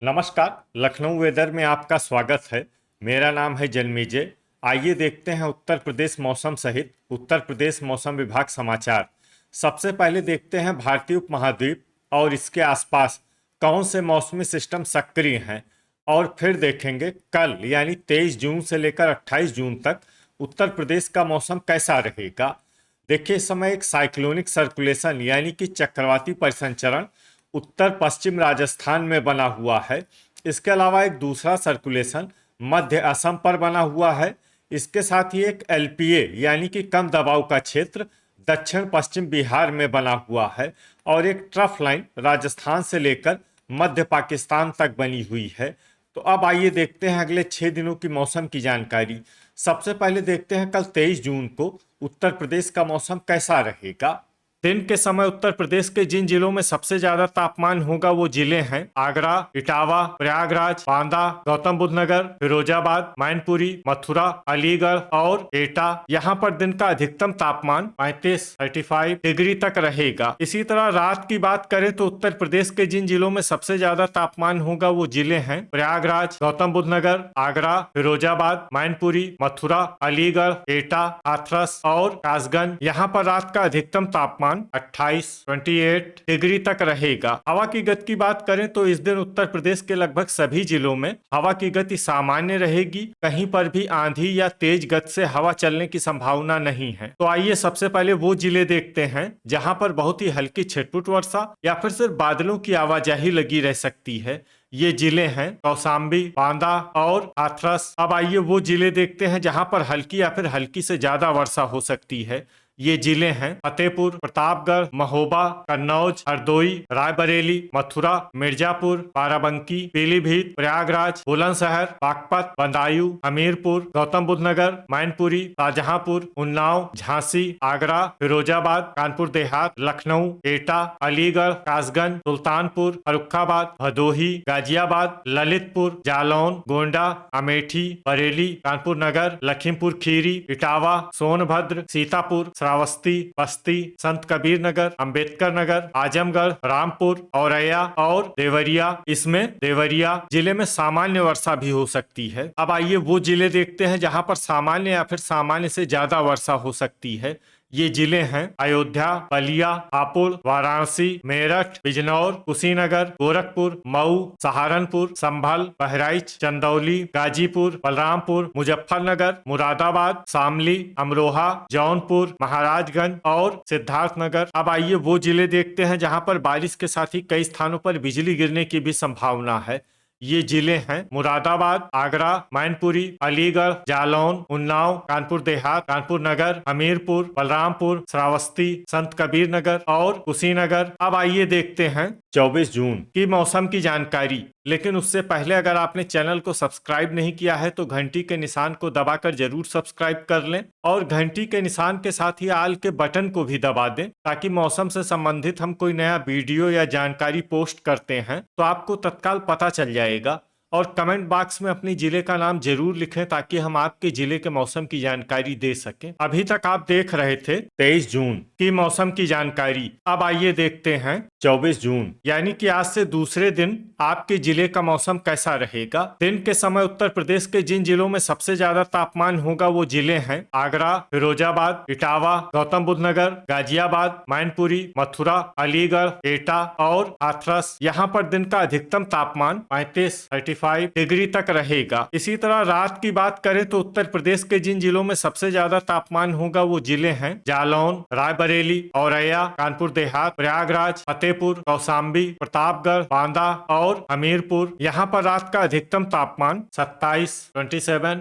नमस्कार। लखनऊ वेदर में आपका स्वागत है। मेरा नाम है जन्मेजय। आइए देखते हैं उत्तर प्रदेश मौसम सहित उत्तर प्रदेश मौसम विभाग समाचार। सबसे पहले देखते हैं भारतीय उपमहाद्वीप और इसके आसपास कौन से मौसमी सिस्टम सक्रिय हैं, और फिर देखेंगे कल यानी 23 जून से लेकर 28 जून तक उत्तर प्रदेश का मौसम कैसा रहेगा। देखिए, इस समय एक साइक्लोनिक सर्कुलेशन यानी कि चक्रवाती परिसंचरण उत्तर पश्चिम राजस्थान में बना हुआ है। इसके अलावा एक दूसरा सर्कुलेशन मध्य असम पर बना हुआ है। इसके साथ ही एक एलपीए यानी कि कम दबाव का क्षेत्र दक्षिण पश्चिम बिहार में बना हुआ है, और एक ट्रफ लाइन राजस्थान से लेकर मध्य पाकिस्तान तक बनी हुई है। तो अब आइए देखते हैं अगले 6 दिनों की मौसम की जानकारी। सबसे पहले देखते हैं कल 23 जून को उत्तर प्रदेश का मौसम कैसा रहेगा। दिन के समय उत्तर प्रदेश के जिन जिलों में सबसे ज्यादा तापमान होगा वो जिले हैं आगरा, इटावा, प्रयागराज, बांदा, गौतम बुद्ध नगर, फिरोजाबाद, मैनपुरी, मथुरा, अलीगढ़ और एटा। यहाँ पर दिन का अधिकतम तापमान 35 डिग्री तक रहेगा। इसी तरह रात की बात करें तो उत्तर प्रदेश के जिन जिलों में सबसे ज्यादा तापमान होगा वो जिले हैं प्रयागराज, गौतम बुद्ध नगर, आगरा, फिरोजाबाद, मैनपुरी, मथुरा, अलीगढ़, एटा, हाथरस और कासगंज। यहाँ पर रात का अधिकतम तापमान 28 डिग्री तक रहेगा। हवा की गति की बात करें तो इस दिन उत्तर प्रदेश के लगभग सभी जिलों में हवा की गति सामान्य रहेगी। कहीं पर भी आंधी या तेज गति से हवा चलने की संभावना नहीं है। तो आइए सबसे पहले वो जिले देखते हैं जहां पर बहुत ही हल्की छिटपुट वर्षा या फिर सिर्फ बादलों की आवाजाही लगी रह सकती है। ये जिले हैं कौशाम्बी, बांदा और हाथरस। अब आइए वो जिले देखते हैं जहां पर हल्की या फिर हल्की से ज्यादा वर्षा हो सकती है। ये जिले हैं फतेहपुर, प्रतापगढ़, महोबा, कन्नौज, हरदोई, रायबरेली, मथुरा, मिर्जापुर, बाराबंकी, पीलीभीत, प्रयागराज, बुलंदशहर, बागपत, बदायूं, हमीरपुर, गौतम बुद्ध नगर, मैनपुरी, शाहजहांपुर, उन्नाव, झांसी, आगरा, फिरोजाबाद, कानपुर देहात, लखनऊ, एटा, अलीगढ़, कासगंज, सुल्तानपुर, फर्रुखाबाद, भदोही, गाजियाबाद, ललितपुर, जालौन, गोंडा, अमेठी, बरेली, कानपुर नगर, लखीमपुर खीरी, इटावा, सोनभद्र, सीतापुर, श्रावस्ती, बस्ती, संत कबीर नगर, अंबेडकर नगर, आजमगढ़, रामपुर, औरैया और देवरिया। इसमें देवरिया जिले में सामान्य वर्षा भी हो सकती है। अब आइए वो जिले देखते हैं जहां पर सामान्य या फिर सामान्य से ज्यादा वर्षा हो सकती है। ये जिले हैं अयोध्या, बलिया, हापुड़, वाराणसी, मेरठ, बिजनौर, कुशीनगर, गोरखपुर, मऊ, सहारनपुर, संभल, बहराइच, चंदौली, गाजीपुर, बलरामपुर, मुजफ्फरनगर, मुरादाबाद, शामली, अमरोहा, जौनपुर, महाराजगंज और सिद्धार्थनगर। अब आइए वो जिले देखते हैं जहां पर बारिश के साथ ही कई स्थानों पर बिजली गिरने की भी संभावना है। ये जिले हैं मुरादाबाद, आगरा, मैनपुरी, अलीगढ़, जालौन, उन्नाव, कानपुर देहात, कानपुर नगर, हमीरपुर, बलरामपुर, श्रावस्ती, संत कबीर नगर और कुशीनगर। अब आइए देखते हैं 24 जून की मौसम की जानकारी। लेकिन उससे पहले अगर आपने चैनल को सब्सक्राइब नहीं किया है तो घंटी के निशान को दबाकर जरूर सब्सक्राइब कर लें, और घंटी के निशान के साथ ही आल के बटन को भी दबा दें, ताकि मौसम से संबंधित हम कोई नया वीडियो या जानकारी पोस्ट करते हैं तो आपको तत्काल पता चल जाएगा। और कमेंट बॉक्स में अपनी जिले का नाम जरूर लिखें ताकि हम आपके जिले के मौसम की जानकारी दे सकें। अभी तक आप देख रहे थे 23 जून की मौसम की जानकारी। अब आइए देखते हैं 24 जून यानी कि आज से दूसरे दिन आपके जिले का मौसम कैसा रहेगा। दिन के समय उत्तर प्रदेश के जिन जिलों में सबसे ज्यादा तापमान होगा वो जिले हैं आगरा, फिरोजाबाद, इटावा, गौतम बुद्ध नगर, गाजियाबाद, मैनपुरी, मथुरा, अलीगढ़, एटा और हाथरस। यहाँ पर दिन का अधिकतम तापमान 35 डिग्री तक रहेगा। इसी तरह रात की बात करें तो उत्तर प्रदेश के जिन जिलों में सबसे ज्यादा तापमान होगा वो जिले हैं जालौन, रायबरेली, औरैया, कानपुर देहात, प्रयागराज, फतेहपुर, कौशाम्बी, प्रतापगढ़, बांदा और हमीरपुर। यहाँ पर रात का अधिकतम तापमान 27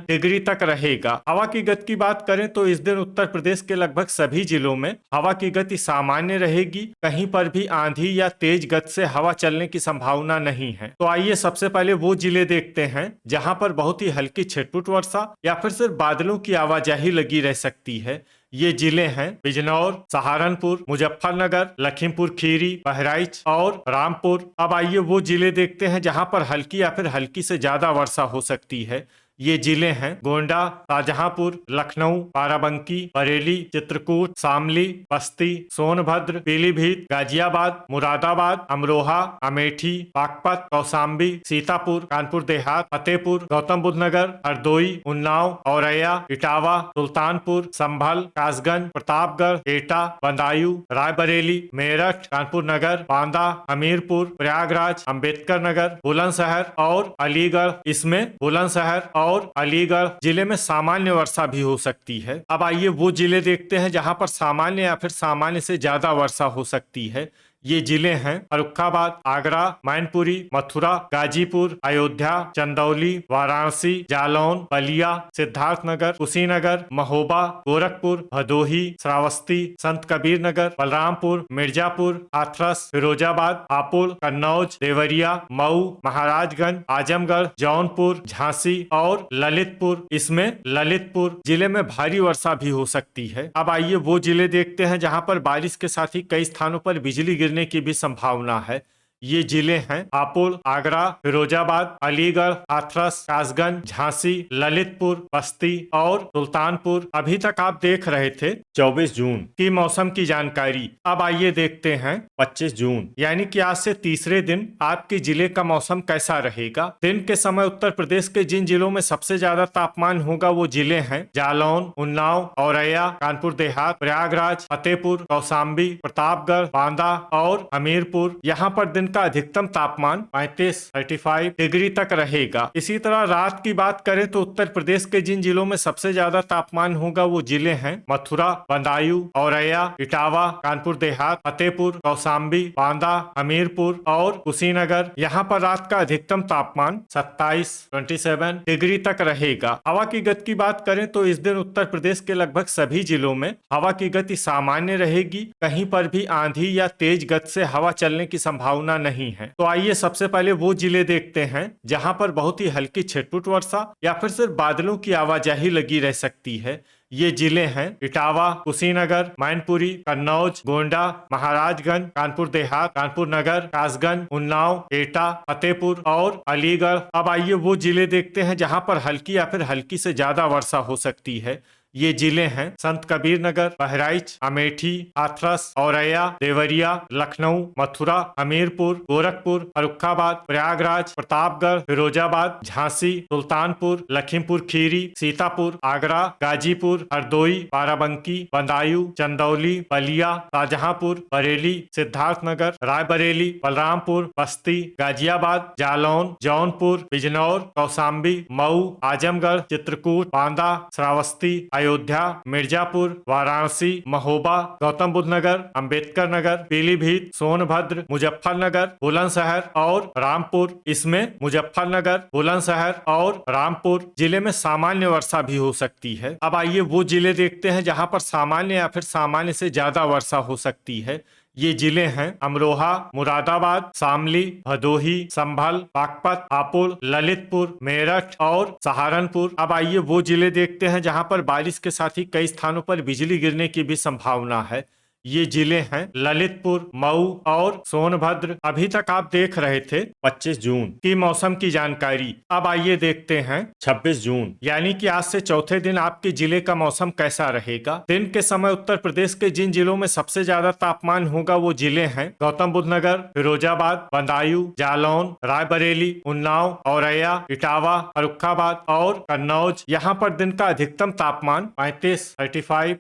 डिग्री तक रहेगा। हवा की गति की बात करें तो इस दिन उत्तर प्रदेश के लगभग सभी जिलों में हवा की गति सामान्य रहेगी। कहीं पर भी आंधी या तेज गति से हवा चलने की संभावना नहीं है। तो आइए सबसे पहले वो जिले देखते हैं जहां पर बहुत ही हल्की छिटपुट वर्षा या फिर सिर्फ बादलों की आवाजाही लगी रह सकती है। ये जिले हैं बिजनौर, सहारनपुर, मुजफ्फरनगर, लखीमपुर खीरी, बहराइच और रामपुर। अब आइए वो जिले देखते हैं जहां पर हल्की या फिर हल्की से ज्यादा वर्षा हो सकती है। ये जिले हैं गोंडा, शाहजहांपुर, लखनऊ, बाराबंकी, बरेली, चित्रकूट, शामली, बस्ती, सोनभद्र, पीलीभीत, गाजियाबाद, मुरादाबाद, अमरोहा, अमेठी, बागपत, कौशाम्बी, सीतापुर, कानपुर देहात, फतेहपुर, गौतम बुद्ध नगर, हरदोई, उन्नाव, औरैया, इटावा, सुल्तानपुर, संभल, कासगंज, प्रतापगढ़, एटा, बदायूं, रायबरेली, मेरठ, कानपुर नगर, बांदा, हमीरपुर, प्रयागराज, अंबेडकर नगर, बुलंदशहर और अलीगढ़। इसमें बुलंदशहर और अलीगढ़ जिले में सामान्य वर्षा भी हो सकती है। अब आइए वो जिले देखते हैं जहां पर सामान्य या फिर सामान्य से ज्यादा वर्षा हो सकती है। ये जिले हैं फर्रुखाबाद, आगरा, मैनपुरी, मथुरा, गाजीपुर, अयोध्या, चंदौली, वाराणसी, जालौन, बलिया, सिद्धार्थनगर, कुशीनगर, महोबा, गोरखपुर, भदोही, श्रावस्ती, संत कबीर नगर, बलरामपुर, मिर्जापुर, हाथरस, फिरोजाबाद, हापुड़, कन्नौज, देवरिया, मऊ, महाराजगंज, आजमगढ़, जौनपुर, झांसी और ललितपुर। इसमें ललितपुर जिले में भारी वर्षा भी हो सकती है। अब आइए वो जिले देखते हैं जहां पर बारिश के साथ ही कई स्थानों पर बिजली गिरने की भी संभावना है। ये जिले हैं हापुड़, आगरा, फिरोजाबाद, अलीगढ़, हाथरस, कासगंज, झांसी, ललितपुर, बस्ती और सुल्तानपुर। अभी तक आप देख रहे थे 24 जून की मौसम की जानकारी। अब आइए देखते हैं 25 जून यानी कि आज से तीसरे दिन आपके जिले का मौसम कैसा रहेगा। दिन के समय उत्तर प्रदेश के जिन जिलों में सबसे ज्यादा तापमान होगा वो जिले हैं जालौन, उन्नाव, औरैया, कानपुर देहात, प्रयागराज, फतेहपुर, कौशाम्बी, प्रतापगढ़, बांदा और हमीरपुर। यहाँ पर दिन का अधिकतम तापमान 35 डिग्री तक रहेगा। इसी तरह रात की बात करें तो उत्तर प्रदेश के जिन जिलों में सबसे ज्यादा तापमान होगा वो जिले हैं मथुरा, बदायूं, औरैया, इटावा, कानपुर देहात, फतेहपुर, कौशाम्बी, बांदा, हमीरपुर और कुशीनगर। यहाँ पर रात का अधिकतम तापमान 27 डिग्री तक रहेगा। हवा की गति की बात करें तो इस दिन उत्तर प्रदेश के लगभग सभी जिलों में हवा की गति सामान्य रहेगी। कहीं पर भी आंधी या तेज गति से हवा चलने की संभावना नहीं है। तो आइए सबसे पहले वो जिले देखते हैं जहां पर बहुत ही हल्की छिटपुट वर्षा या फिर सिर्फ बादलों की आवाजाही लगी रह सकती है। ये जिले हैं इटावा, कुशीनगर, मैनपुरी, कन्नौज, गोंडा, महाराजगंज, कानपुर देहात, कानपुर नगर, कासगंज, उन्नाव, एटा, फतेहपुर और अलीगढ़। अब आइए वो जिले देखते हैं जहां पर हल्की या फिर हल्की से ज्यादा वर्षा हो सकती है। ये जिले हैं संत कबीर नगर, बहराइच, अमेठी, हाथरस, औरैया, देवरिया, लखनऊ, मथुरा, हमीरपुर, गोरखपुर, फर्रुखाबाद, प्रयागराज, प्रतापगढ़, फिरोजाबाद, झांसी, सुल्तानपुर, लखीमपुर खीरी, सीतापुर, आगरा, गाजीपुर, हरदोई, बाराबंकी, बदायूं, चंदौली, बलिया, शाहजहांपुर, बरेली, सिद्धार्थनगर, रायबरेली, बलरामपुर, बस्ती, गाजियाबाद, जालौन, जौनपुर, बिजनौर, कौशाम्बी, मऊ, आजमगढ़, चित्रकूट, बांदा, श्रावस्ती, अयोध्या, मिर्जापुर, वाराणसी, महोबा, गौतम बुद्ध नगर, अंबेडकर नगर, पीलीभीत, सोनभद्र, मुजफ्फरनगर, बुलंदशहर और रामपुर। इसमें मुजफ्फरनगर, बुलंदशहर और रामपुर जिले में सामान्य वर्षा भी हो सकती है। अब आइए वो जिले देखते हैं जहां पर सामान्य या फिर सामान्य से ज्यादा वर्षा हो सकती है। ये जिले हैं अमरोहा, मुरादाबाद, शामली, भदोही, संभल, बागपत, हापुड़, ललितपुर, मेरठ और सहारनपुर। अब आइए वो जिले देखते हैं जहां पर बारिश के साथ ही कई स्थानों पर बिजली गिरने की भी संभावना है। ये जिले हैं ललितपुर, मऊ और सोनभद्र। अभी तक आप देख रहे थे 25 जून की मौसम की जानकारी। अब आइए देखते हैं 26 जून यानी कि आज से चौथे दिन आपके जिले का मौसम कैसा रहेगा। दिन के समय उत्तर प्रदेश के जिन जिलों में सबसे ज्यादा तापमान होगा वो जिले हैं गौतम बुद्ध नगर, फिरोजाबाद, बदायूं, जालौन, रायबरेली, उन्नाव, औरैया, इटावा, फर्रुखाबाद और कन्नौज। यहाँ पर दिन का अधिकतम तापमान 35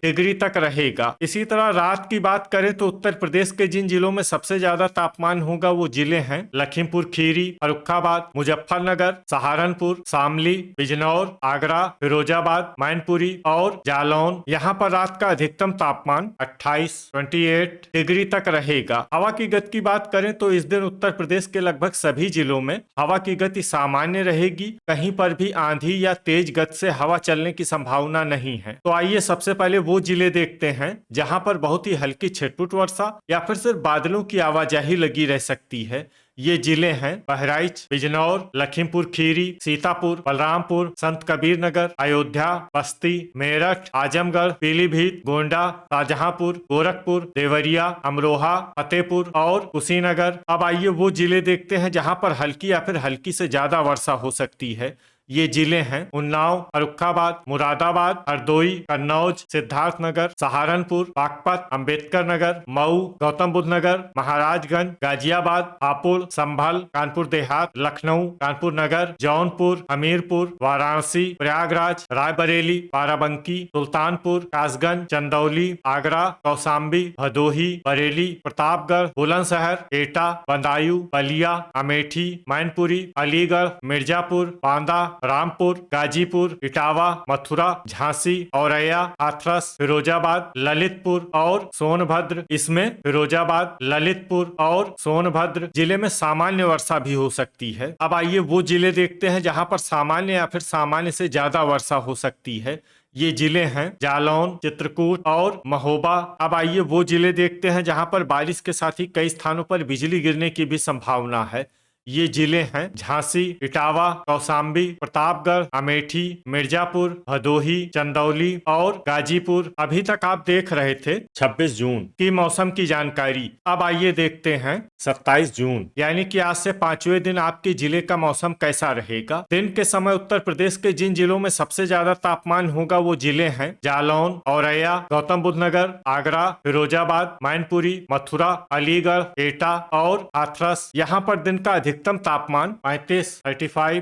डिग्री तक रहेगा। इसी तरह रात की बात करें तो उत्तर प्रदेश के जिन जिलों में सबसे ज्यादा तापमान होगा वो जिले हैं लखीमपुर खीरी, फर्रुखाबाद, मुजफ्फरनगर, सहारनपुर, शामली, बिजनौर, आगरा, फिरोजाबाद, मैनपुरी और जालौन। यहाँ पर रात का अधिकतम तापमान 28 डिग्री तक रहेगा। हवा की गति की बात करें तो इस दिन उत्तर प्रदेश के लगभग सभी जिलों में हवा की गति सामान्य रहेगी। कहीं पर भी आंधी या तेज गति से हवा चलने की संभावना नहीं है। तो आइए सबसे पहले वो जिले देखते हैं जहां पर बहुत ही हल्की छिटपुट वर्षा या फिर सिर्फ बादलों की आवाजाही लगी रह सकती है। ये जिले हैं बहराइच, बिजनौर, लखीमपुर खीरी, सीतापुर, बलरामपुर, संत कबीर नगर, अयोध्या, बस्ती, मेरठ, आजमगढ़, पीलीभीत, गोंडा, शाहजहांपुर, गोरखपुर, देवरिया, अमरोहा, फतेहपुर और कुशीनगर। अब आइए वो जिले देखते हैं जहां पर हल्की या फिर हल्की से ज्यादा वर्षा हो सकती है। ये जिले हैं उन्नाव, फर्रुखाबाद, मुरादाबाद, हरदोई, कन्नौज, सिद्धार्थनगर, सहारनपुर, बागपत, अंबेडकर नगर, मऊ, गौतम बुद्ध नगर, महाराजगंज, गाजियाबाद, हापुड़, संभल, कानपुर देहात, लखनऊ, कानपुर नगर, जौनपुर, हमीरपुर, वाराणसी, प्रयागराज, रायबरेली, बाराबंकी, सुल्तानपुर, कासगंज, चंदौली, आगरा, कौशाम्बी, भदोही, बरेली, प्रतापगढ़, बुलंदशहर, एटा, बदायूं, बलिया, अमेठी, मैनपुरी, अलीगढ़, मिर्जापुर, बांदा, रामपुर, गाजीपुर, इटावा, मथुरा, झांसी, औरैया, हाथरस, फिरोजाबाद, ललितपुर और सोनभद्र। इसमें फिरोजाबाद, ललितपुर और सोनभद्र जिले में सामान्य वर्षा भी हो सकती है। अब आइए वो जिले देखते हैं जहां पर सामान्य या फिर सामान्य से ज्यादा वर्षा हो सकती है। ये जिले हैं जालौन, चित्रकूट और महोबा। अब आइए वो जिले देखते हैं जहां पर बारिश के साथ ही कई स्थानों पर बिजली गिरने की भी संभावना है। ये जिले हैं झांसी, इटावा, कौशाम्बी, प्रतापगढ़, अमेठी, मिर्जापुर, भदोही, चंदौली और गाजीपुर। अभी तक आप देख रहे थे 26 जून की मौसम की जानकारी। अब आइए देखते हैं 27 जून यानी कि आज से 5वें दिन आपके जिले का मौसम कैसा रहेगा। दिन के समय उत्तर प्रदेश के जिन जिलों में सबसे ज्यादा तापमान होगा वो जिले हैं जालौन, औरैया, गौतम बुद्ध नगर, आगरा, फिरोजाबाद, मैनपुरी, मथुरा, अलीगढ़, एटा और हाथरस। यहाँ पर दिन का अधिकतम तापमान 35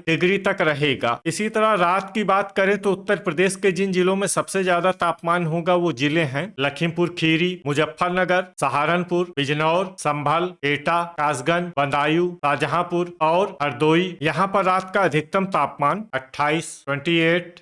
डिग्री तक रहेगा। इसी तरह रात की बात करें तो उत्तर प्रदेश के जिन जिलों में सबसे ज्यादा तापमान होगा वो जिले हैं लखीमपुर खीरी, मुजफ्फरनगर, सहारनपुर, बिजनौर, संभल, एटा, कासगंज, बदायूं, शाहजहांपुर और हरदोई। यहाँ पर रात का अधिकतम तापमान 28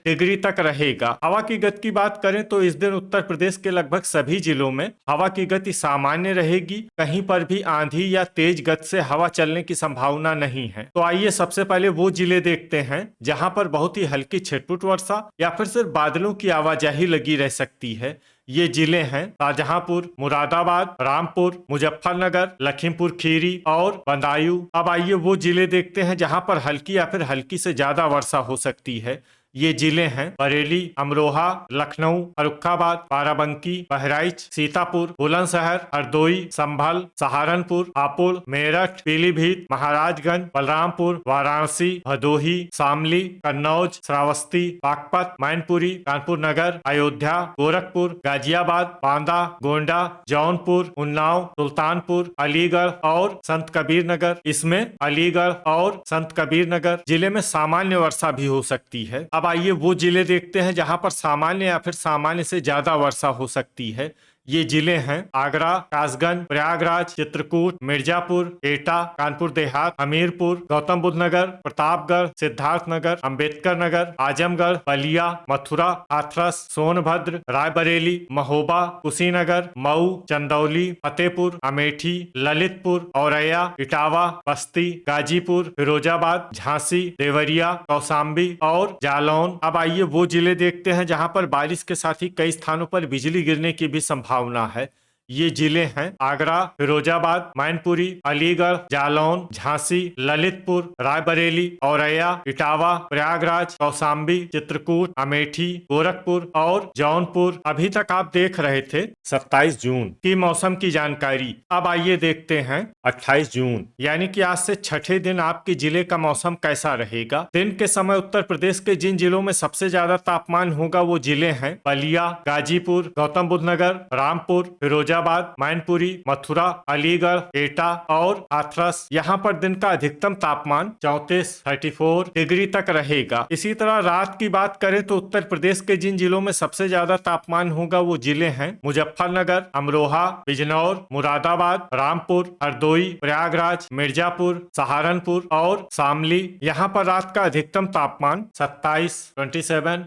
डिग्री तक रहेगा। हवा की गति की बात करें तो इस दिन उत्तर प्रदेश के लगभग सभी जिलों में हवा की गति सामान्य रहेगी। कहीं पर भी आंधी या तेज गति से हवा चलने की संभावना नहीं है। तो आइए सबसे पहले वो जिले देखते हैं जहां पर बहुत ही हल्की छिटपुट वर्षा या फिर सिर्फ बादलों की आवाजाही लगी रह सकती है। ये जिले हैं शाहजहांपुर, मुरादाबाद, रामपुर, मुजफ्फरनगर, लखीमपुर खीरी और बदायूं। अब आइए वो जिले देखते हैं जहां पर हल्की या फिर हल्की से ज्यादा वर्षा हो सकती है। ये जिले हैं बरेली, अमरोहा, लखनऊ, फर्रुखाबाद, बाराबंकी, बहराइच, सीतापुर, बुलंदशहर, हरदोई, संभल, सहारनपुर, हापुड़, मेरठ, पीलीभीत, महाराजगंज, बलरामपुर, वाराणसी, भदोही, शामली, कन्नौज, श्रावस्ती, बागपत, मैनपुरी, कानपुर नगर, अयोध्या, गोरखपुर, गाजियाबाद, बांदा, गोंडा, जौनपुर, उन्नाव, सुल्तानपुर, अलीगढ़ और संत कबीर नगर। इसमें अलीगढ़ और संत कबीर नगर जिले में सामान्य वर्षा भी हो सकती है। अब आइए वो जिले देखते हैं जहां पर सामान्य या फिर सामान्य से ज्यादा वर्षा हो सकती है। ये जिले हैं आगरा, कासगंज, प्रयागराज, चित्रकूट, मिर्जापुर, एटा, कानपुर देहात, हमीरपुर, गौतम बुद्ध नगर, प्रतापगढ़, सिद्धार्थनगर, अंबेडकर नगर, आजमगढ़, बलिया, मथुरा, हाथरस, सोनभद्र, रायबरेली, महोबा, कुशीनगर, मऊ, चंदौली, फतेहपुर, अमेठी, ललितपुर, औरैया, इटावा, बस्ती, गाजीपुर, फिरोजाबाद, झांसी, देवरिया, कौशाम्बी और जालौन। अब आइए वो जिले देखते हैं जहां पर बारिश के साथ ही कई स्थानों पर बिजली गिरने की भी संभावना है। ये जिले हैं आगरा, फिरोजाबाद, मैनपुरी, अलीगढ़, जालौन, झांसी, ललितपुर, रायबरेली, औरैया, इटावा, प्रयागराज, कौशाम्बी, चित्रकूट, अमेठी, गोरखपुर और जौनपुर। अभी तक आप देख रहे थे 27 जून की मौसम की जानकारी। अब आइए देखते हैं 28 जून यानी कि आज से छठे दिन आपके जिले का मौसम कैसा रहेगा। दिन के समय उत्तर प्रदेश के जिन जिलों में सबसे ज्यादा तापमान होगा वो जिले हैं बलिया, गाजीपुर, गौतम बुद्ध नगर, रामपुर, फिरोजाबाद, मैनपुरी, मथुरा, अलीगढ़, एटा और हाथरस। यहाँ पर दिन का अधिकतम तापमान 34 डिग्री तक रहेगा। इसी तरह रात की बात करें तो उत्तर प्रदेश के जिन जिलों में सबसे ज्यादा तापमान होगा वो जिले हैं मुजफ्फरनगर, अमरोहा, बिजनौर, मुरादाबाद, रामपुर, हरदोई, प्रयागराज, मिर्जापुर, सहारनपुर और शामली। यहाँ पर रात का अधिकतम तापमान 27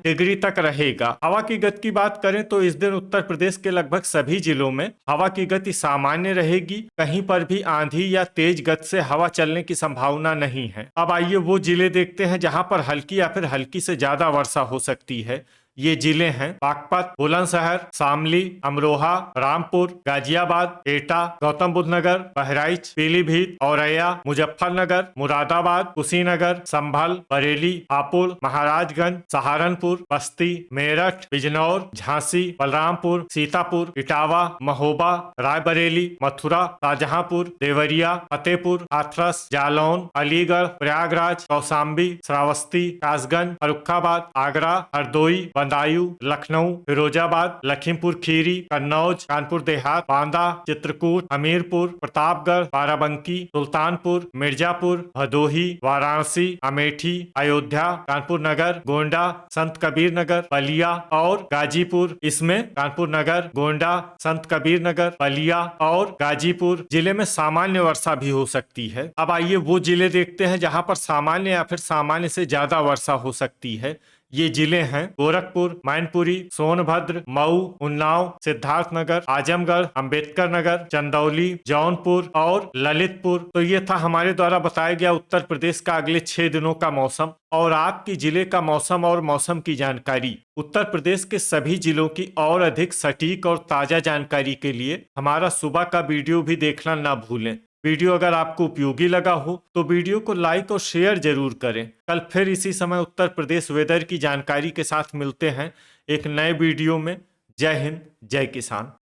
डिग्री तक रहेगा। हवा की गति की बात करें तो इस दिन उत्तर प्रदेश के लगभग सभी जिलों में हवा की गति सामान्य रहेगी। कहीं पर भी आंधी या तेज गति से हवा चलने की संभावना नहीं है। अब आइए वो जिले देखते हैं जहां पर हल्की या फिर हल्की से ज्यादा वर्षा हो सकती है। ये जिले हैं बागपत, बुलंदशहर, शामली, अमरोहा, रामपुर, गाजियाबाद, एटा, गौतम बुद्ध नगर, बहराइच, पीलीभीत, औरैया, मुजफ्फरनगर, मुरादाबाद, कुशीनगर, संभल, बरेली, हापुड़, महाराजगंज, सहारनपुर, बस्ती, मेरठ, बिजनौर, झांसी, बलरामपुर, सीतापुर, इटावा, महोबा, रायबरेली, मथुरा, शाहजहांपुर, देवरिया, फतेहपुर, हाथरस, जालौन, अलीगढ़, प्रयागराज, कौशाम्बी, श्रावस्ती, कासगंज, फर्रुखाबाद, आगरा, हरदोई, बदायूं, लखनऊ, फिरोजाबाद, लखीमपुर खीरी, कन्नौज, कानपुर देहात, बांदा, चित्रकूट, हमीरपुर, प्रतापगढ़, बाराबंकी, सुल्तानपुर, मिर्जापुर, भदोही, वाराणसी, अमेठी, अयोध्या, कानपुर नगर, गोंडा, संत कबीर नगर, बलिया और गाजीपुर। इसमें कानपुर नगर, गोंडा, संत कबीर नगर, बलिया और गाजीपुर जिले में सामान्य वर्षा भी हो सकती है। अब आइए वो जिले देखते हैं जहां पर सामान्य या फिर सामान्य से ज्यादा वर्षा हो सकती है। ये जिले हैं गोरखपुर, मैनपुरी, सोनभद्र, मऊ, उन्नाव, सिद्धार्थनगर, आजमगढ़, अंबेडकर नगर, चंदौली, जौनपुर और ललितपुर। तो ये था हमारे द्वारा बताया गया उत्तर प्रदेश का अगले 6 दिनों का मौसम और आपकी जिले का मौसम और मौसम की जानकारी। उत्तर प्रदेश के सभी जिलों की और अधिक सटीक और ताजा जानकारी के लिए हमारा सुबह का वीडियो भी देखना ना भूलें। वीडियो अगर आपको उपयोगी लगा हो तो वीडियो को लाइक और शेयर जरूर करें। कल फिर इसी समय उत्तर प्रदेश वेदर की जानकारी के साथ मिलते हैं एक नए वीडियो में। जय हिंद, जय किसान।